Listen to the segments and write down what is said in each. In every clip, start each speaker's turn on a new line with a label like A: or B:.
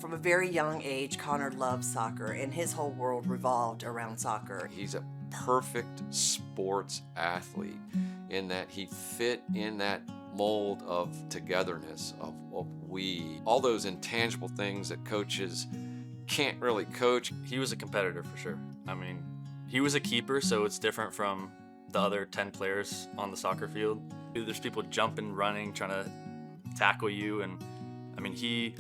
A: From a very young age, Connor loved soccer, and his whole world revolved around soccer.
B: He's a perfect sports athlete in that he fit in that mold of togetherness, of we, all those intangible things that coaches can't really coach.
C: He was a competitor for sure. I mean, he was a keeper, so it's different from the other 10 players on the soccer field. There's people jumping, running, trying to tackle you, and I mean, he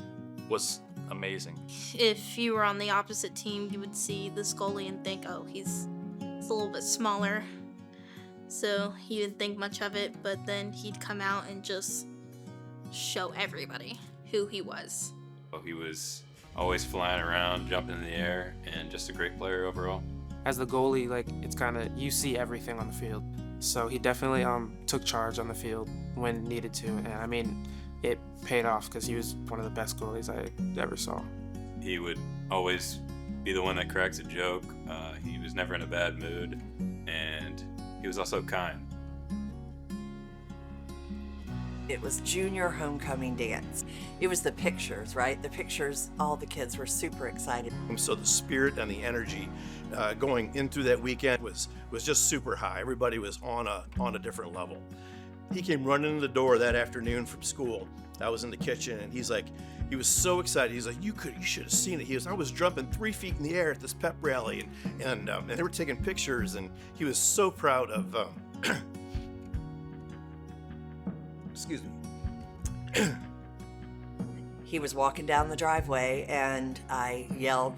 C: was amazing.
D: If you were on the opposite team, you would see this goalie and think, oh, he's a little bit smaller. So he didn't think much of it, but then he'd come out and just show everybody who he was.
E: He was always flying around, jumping in the air, and just a great player overall.
F: As the goalie, like, it's kind of, you see everything on the field. So he definitely took charge on the field when needed to. And I mean, it paid off because he was one of the best goalies I ever saw.
E: He would always be the one that cracks a joke. He was never in a bad mood, and he was also kind.
A: It was junior homecoming dance. It was the pictures, right? The pictures, all the kids were super excited.
G: So the spirit and the energy going into that weekend was just super high. Everybody was on a different level. He came running in the door that afternoon from school. I was in the kitchen, and he was so excited. He's like, you should have seen it. I was jumping 3 feet in the air at this pep rally, and they were taking pictures, and he was so proud of. Excuse me.
A: He was walking down the driveway, and I yelled,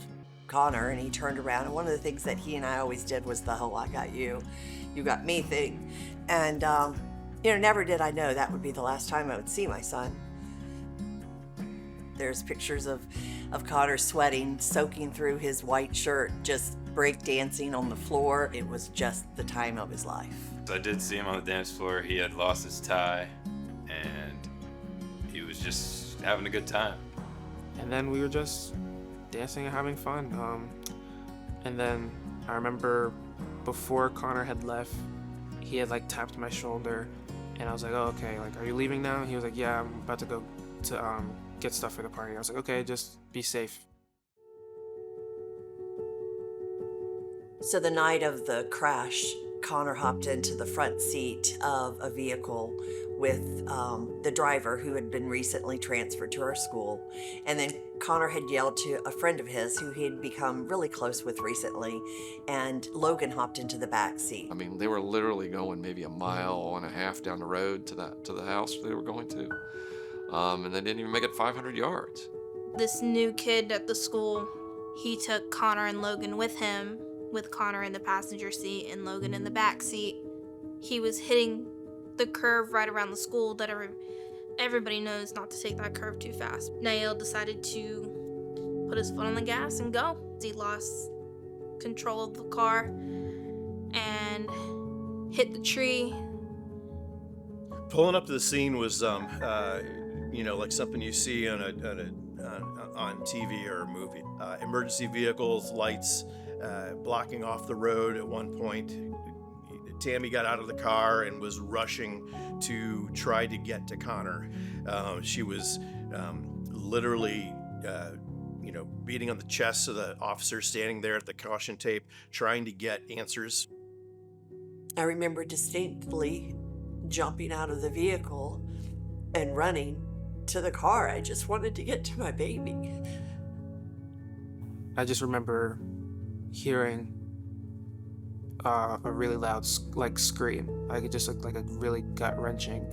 A: Connor, and he turned around. And one of the things that he and I always did was the whole "I got you, you got me" thing. And never did I know that would be the last time I would see my son. There's pictures of Connor sweating, soaking through his white shirt, just break dancing on the floor. It was just the time of his life.
E: So I did see him on the dance floor. He had lost his tie, and he was just having a good time.
F: And then we were just dancing and having fun. And then I remember before Connor had left, he had like tapped my shoulder, and I was like, oh, okay, like, are you leaving now? He was like, yeah, I'm about to go to get stuff for the party. I was like, okay, just be safe.
A: So the night of the crash, Connor hopped into the front seat of a vehicle with the driver who had been recently transferred to our school. And then Connor had yelled to a friend of his who he had become really close with recently, and Logan hopped into the back seat.
B: I mean, they were literally going maybe a mile and a half down the road to the house they were going to. And they didn't even make it 500 yards.
D: This new kid at the school, he took Connor and Logan with him, with Connor in the passenger seat and Logan in the back seat. He was hitting the curve right around the school that everybody knows not to take that curve too fast. Nael decided to put his foot on the gas and go. He lost control of the car and hit the tree.
G: Pulling up to the scene was, like something you see on TV or a movie. Emergency vehicles, lights, blocking off the road at one point. Tammy got out of the car and was rushing to try to get to Connor. She was literally, beating on the chest of the officer standing there at the caution tape, trying to get answers.
A: I remember distinctly jumping out of the vehicle and running to the car. I just wanted to get to my baby.
F: I just remember hearing a really loud scream. Like it just looked like a really gut-wrenching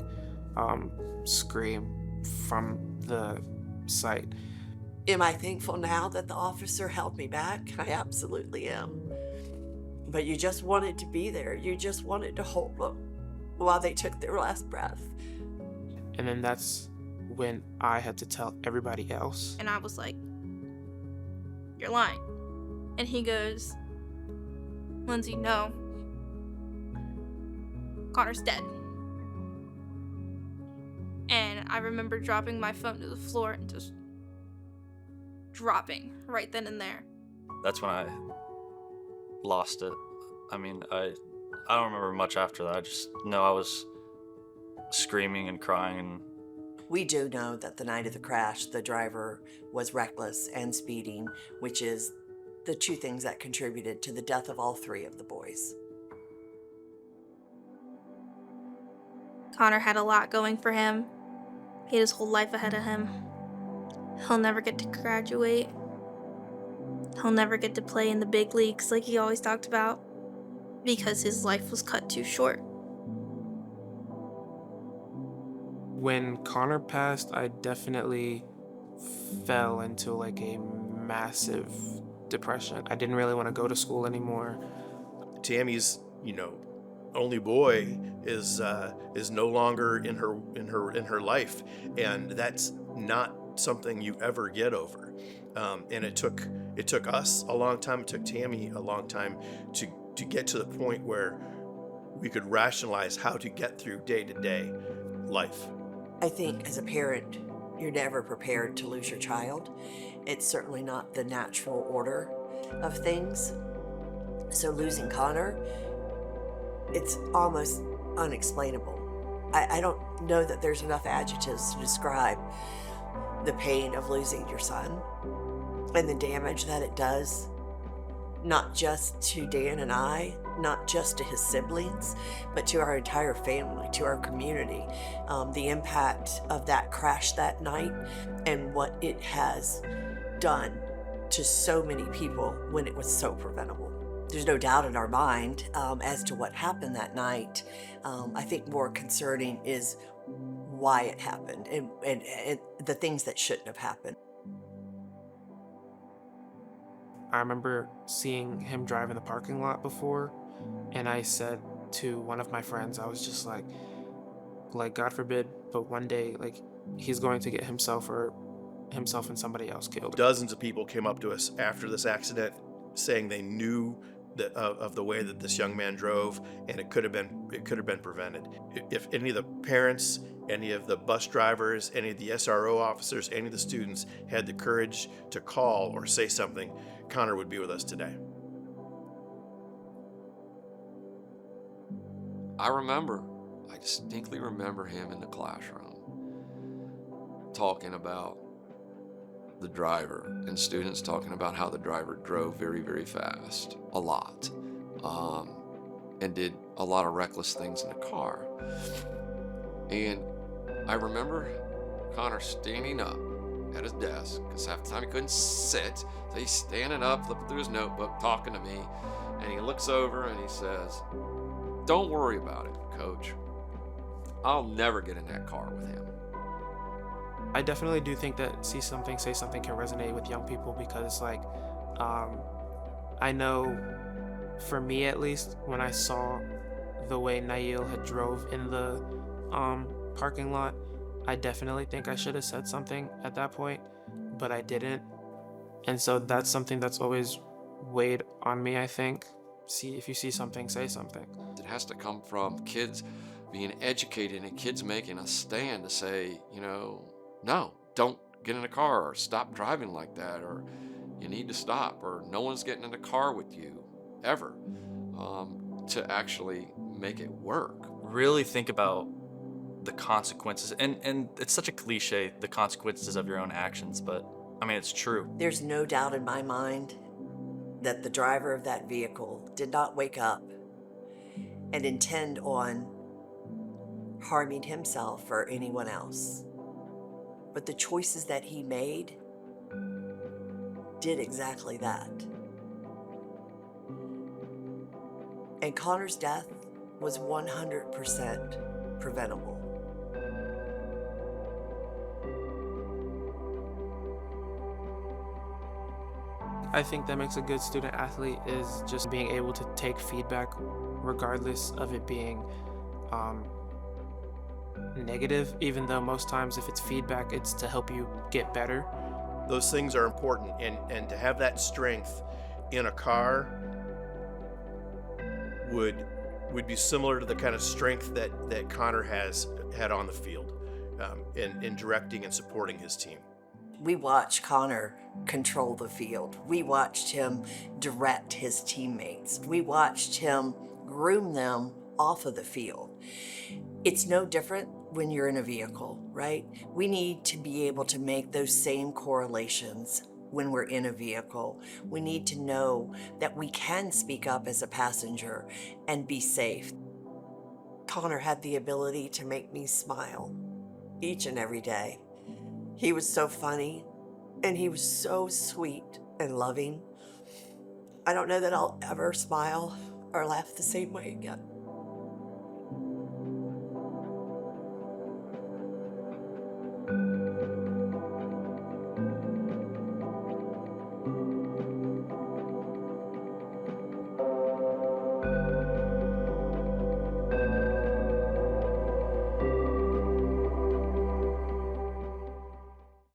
F: scream from the site.
A: Am I thankful now that the officer held me back? I absolutely am. But you just wanted to be there. You just wanted to hold them while they took their last breath.
F: And then that's when I had to tell everybody else.
D: And I was like, you're lying. And he goes, Lindsay, no. Connor's dead. And I remember dropping my phone to the floor and just dropping right then and there.
C: That's when I lost it. I mean, I don't remember much after that. I just know I was screaming and crying. And
A: We do know that the night of the crash, the driver was reckless and speeding, which is the two things that contributed to the death of all three of the boys.
D: Connor had a lot going for him. He had his whole life ahead of him. He'll never get to graduate. He'll never get to play in the big leagues like he always talked about, because his life was cut too short.
F: When Connor passed, I definitely fell into like a massive depression. I didn't really want to go to school anymore.
G: Tammy's, only boy is no longer in her life, and that's not something you ever get over. And it took us a long time. It took Tammy a long time to get to the point where we could rationalize how to get through day-to-day life.
A: I think as a parent, you're never prepared to lose your child. It's certainly not the natural order of things. So losing Connor, it's almost unexplainable. I don't know that there's enough adjectives to describe the pain of losing your son and the damage that it does, not just to Dan and I, not just to his siblings, but to our entire family, to our community. The impact of that crash that night and what it has done to so many people when it was so preventable. There's no doubt in our mind as to what happened that night. I think more concerning is why it happened and the things that shouldn't have happened.
F: I remember seeing him drive in the parking lot before, and I said to one of my friends, I was just like God forbid, but one day, like, he's going to get himself and somebody else killed.
G: Dozens of people came up to us after this accident saying they knew of the way that this young man drove, and it could have been prevented. If any of the parents, any of the bus drivers, any of the SRO officers, any of the students had the courage to call or say something, Connor would be with us today.
B: I distinctly remember him in the classroom talking about the driver, and students talking about how the driver drove very, very fast, a lot, and did a lot of reckless things in the car. And I remember Connor standing up at his desk, because half the time he couldn't sit, so he's standing up, flipping through his notebook, talking to me, and he looks over and he says, "Don't worry about it, Coach. I'll never get in that car with him."
F: I definitely do think that See Something, Say Something can resonate with young people because, I know, for me at least, when I saw the way Nail had drove in the parking lot, I definitely think I should have said something at that point, but I didn't. And so that's something that's always weighed on me, I think. If you see something, say something.
B: It has to come from kids being educated and kids making a stand to say, no, don't get in a car, or stop driving like that, or you need to stop, or no one's getting in a car with you ever, to actually make it work.
C: Really think about the consequences, and it's such a cliche, the consequences of your own actions, but I mean, it's true.
A: There's no doubt in my mind that the driver of that vehicle did not wake up and intend on harming himself or anyone else. But the choices that he made did exactly that. And Connor's death was 100% preventable.
F: I think that makes a good student athlete is just being able to take feedback regardless of it being negative, even though most times if it's feedback, it's to help you get better.
G: Those things are important, and to have that strength in a car would be similar to the kind of strength that Connor had on the field, in directing and supporting his team.
A: We watched Connor control the field. We watched him direct his teammates. We watched him groom them off of the field. It's no different when you're in a vehicle, right? We need to be able to make those same correlations when we're in a vehicle. We need to know that we can speak up as a passenger and be safe. Connor had the ability to make me smile each and every day. He was so funny and he was so sweet and loving. I don't know that I'll ever smile or laugh the same way again.